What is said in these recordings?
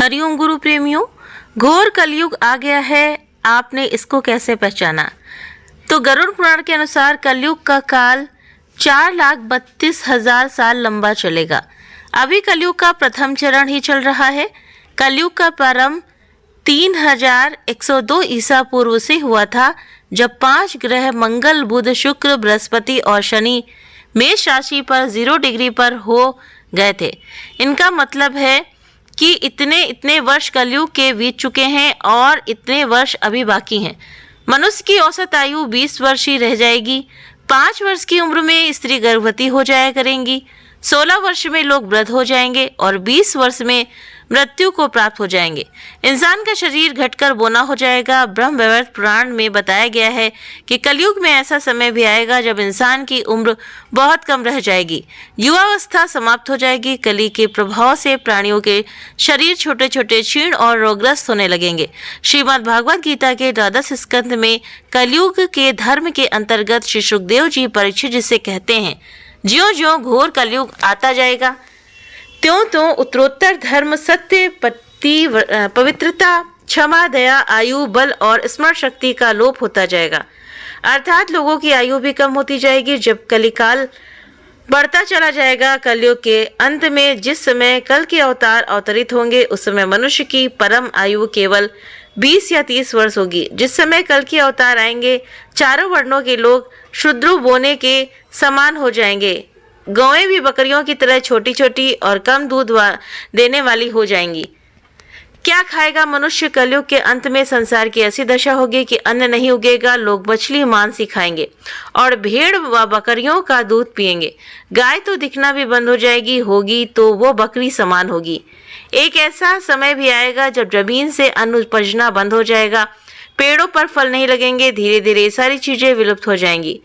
हरिओम गुरु प्रेमियों, घोर कलयुग आ गया है। आपने इसको कैसे पहचाना? तो गरुड़ पुराण के अनुसार कलयुग का काल 4,32,000 साल लंबा चलेगा। अभी कलयुग का प्रथम चरण ही चल रहा है। कलयुग का प्रारंभ 3102 ईसा पूर्व से हुआ था, जब 5 ग्रह मंगल, बुध, शुक्र, बृहस्पति और शनि मेष राशि पर 0 डिग्री पर हो गए थे। इनका मतलब है कि इतने वर्ष कलयुग के बीत चुके हैं और इतने वर्ष अभी बाकी हैं। मनुष्य की औसत आयु 20 वर्ष ही रह जाएगी। 5 वर्ष की उम्र में स्त्री गर्भवती हो जाया करेंगी, 16 वर्ष में लोग वृद्ध हो जाएंगे और 20 वर्ष में मृत्यु को प्राप्त हो जाएंगे। इंसान का शरीर घटकर बोना हो जाएगा। ब्रह्म वैवर्त पुराण में बताया गया है कि कलयुग में ऐसा समय भी आएगा जब इंसान की उम्र बहुत कम रह जाएगी, युवावस्था समाप्त हो जाएगी। कली के प्रभाव से प्राणियों के शरीर छोटे छोटे, क्षीण और रोगग्रस्त होने लगेंगे। श्रीमद् भागवत गीता के 12 स्कंद में कलयुग के धर्म के अंतर्गत श्री सुखदेव जी परीक्षित जिसे कहते हैं, ज्यों ज्यों घोर कलयुग आता जाएगा त्यों त्यों उत्तरोत्तर धर्म, सत्य, पवित्रता, क्षमा, दया, आयु, बल और स्मरण शक्ति का लोप होता जाएगा। अर्थात लोगों की आयु भी कम होती जाएगी। जब कलिकाल बढ़ता चला जाएगा, कलयुग के अंत में जिस समय कल के अवतार अवतरित होंगे, उस समय मनुष्य की परम आयु केवल 20 या 30 वर्ष होगी। जिस समय कल के अवतार आएंगे, चारों वर्णों के लोग शूद्र बोने के समान हो जाएंगे। गौएं भी बकरियों की तरह छोटी छोटी और कम दूध देने वाली हो जाएंगी। क्या खाएगा मनुष्य? कलयुग के अंत में संसार की ऐसी दशा होगी कि अन्न नहीं उगेगा। लोग मछली, मांस ही खाएंगे और भेड़ व बकरियों का दूध पिएंगे। गाय तो दिखना भी बंद हो जाएगी, होगी तो वो बकरी समान होगी। एक ऐसा समय भी आएगा जब जमीन से अन्न उपजना बंद हो जाएगा, पेड़ों पर फल नहीं लगेंगे, धीरे धीरे ये सारी चीजें विलुप्त हो जाएंगी।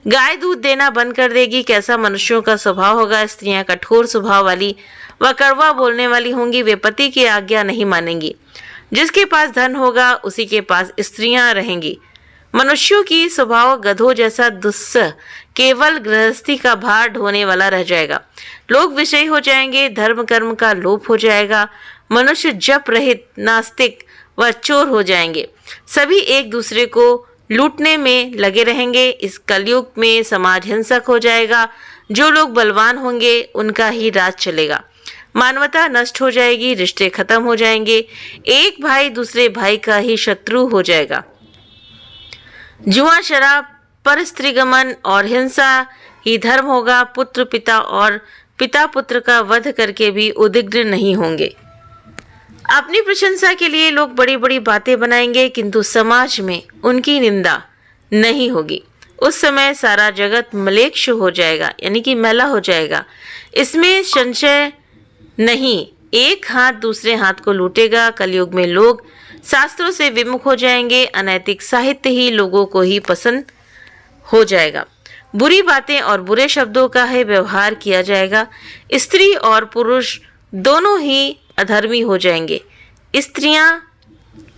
गाय दूध देना बंद कर देगी। कैसा मनुष्यों का स्वभाव होगा? स्त्रियां कठोर स्वभाव वाली व कड़वा बोलने वाली होंगी। वे पति की आज्ञा नहीं मानेंगी। जिसके पास धन होगा उसी के पास स्त्रियां रहेंगी। मनुष्यों की स्वभाव गधों जैसा दुस्सह, केवल गृहस्थी का भार ढोने वाला रह जाएगा। लोग विषयी हो जाएंगे, धर्म कर्म का लोप हो जाएगा। मनुष्य जप रहित, नास्तिक व चोर हो जाएंगे। सभी एक दूसरे को लूटने में लगे रहेंगे। इस कलयुग में समाज हिंसक हो जाएगा। जो लोग बलवान होंगे उनका ही राज चलेगा। मानवता नष्ट हो जाएगी, रिश्ते खत्म हो जाएंगे। एक भाई दूसरे भाई का ही शत्रु हो जाएगा। जुआ, शराब, परस्त्रीगमन और हिंसा ही धर्म होगा। पुत्र पिता और पिता पुत्र का वध करके भी उद्विग्न नहीं होंगे। अपनी प्रशंसा के लिए लोग बड़ी बड़ी बातें बनाएंगे, किंतु समाज में उनकी निंदा नहीं होगी। उस समय सारा जगत म्लेच्छ हो जाएगा, यानी कि मैला हो जाएगा। इसमें संशय नहीं। एक हाथ दूसरे हाथ को लूटेगा। कलयुग में लोग शास्त्रों से विमुख हो जाएंगे। अनैतिक साहित्य ही लोगों को ही पसंद हो जाएगा। बुरी बातें और बुरे शब्दों का ही व्यवहार किया जाएगा। स्त्री और पुरुष दोनों ही अधर्मी हो जाएंगे। स्त्रियां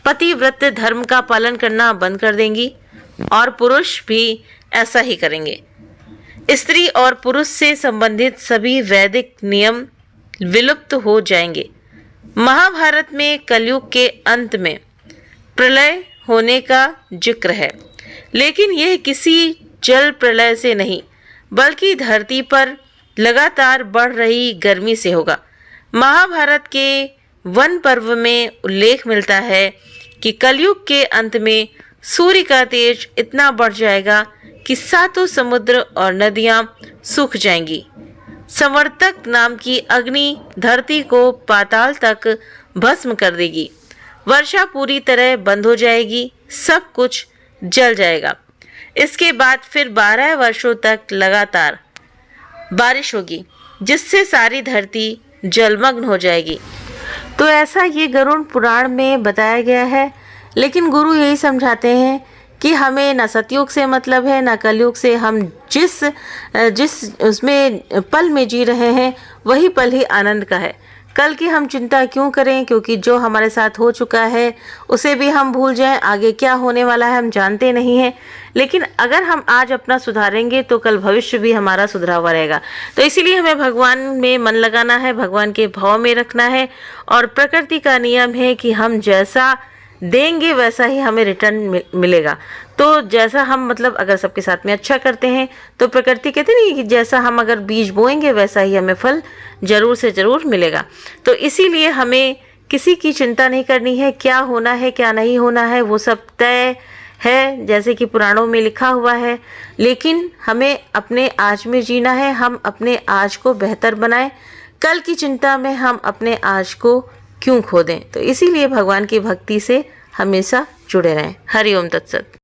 पतिव्रत धर्म का पालन करना बंद कर देंगी और पुरुष भी ऐसा ही करेंगे। स्त्री और पुरुष से संबंधित सभी वैदिक नियम विलुप्त हो जाएंगे। महाभारत में कलयुग के अंत में प्रलय होने का जिक्र है, लेकिन यह किसी जल प्रलय से नहीं, बल्कि धरती पर लगातार बढ़ रही गर्मी से होगा। महाभारत के वन पर्व में उल्लेख मिलता है कि कलयुग के अंत में सूर्य का तेज इतना बढ़ जाएगा कि सातों समुद्र और नदियां सूख जाएंगी। संवर्तक नाम की अग्नि धरती को पाताल तक भस्म कर देगी। वर्षा पूरी तरह बंद हो जाएगी, सब कुछ जल जाएगा। इसके बाद फिर 12 वर्षों तक लगातार बारिश होगी, जिससे सारी धरती जलमग्न हो जाएगी। तो ऐसा ये गरुड़ पुराण में बताया गया है। लेकिन गुरु यही समझाते हैं कि हमें न सतयुग से मतलब है, न कलयुग से। हम जिस उसमें पल में जी रहे हैं, वही पल ही आनंद का है। कल की हम चिंता क्यों करें, क्योंकि जो हमारे साथ हो चुका है उसे भी हम भूल जाएं। आगे क्या होने वाला है हम जानते नहीं हैं, लेकिन अगर हम आज अपना सुधारेंगे तो कल भविष्य भी हमारा सुधरा हुआ रहेगा। तो इसीलिए हमें भगवान में मन लगाना है, भगवान के भाव में रखना है। और प्रकृति का नियम है कि हम जैसा देंगे वैसा ही हमें रिटर्न मिलेगा। तो जैसा हम मतलब अगर सबके साथ में अच्छा करते हैं तो प्रकृति कहते नहीं कि जैसा हम अगर बीज बोएंगे वैसा ही हमें फल जरूर से जरूर मिलेगा। तो इसीलिए हमें किसी की चिंता नहीं करनी है, क्या होना है क्या नहीं होना है वो सब तय है, जैसे कि पुराणों में लिखा हुआ है। लेकिन हमें अपने आज में जीना है, हम अपने आज को बेहतर बनाएं। कल की चिंता में हम अपने आज को क्यों खो दें। तो इसीलिए भगवान की भक्ति से हमेशा जुड़े रहें। हरि ओम तत्सत।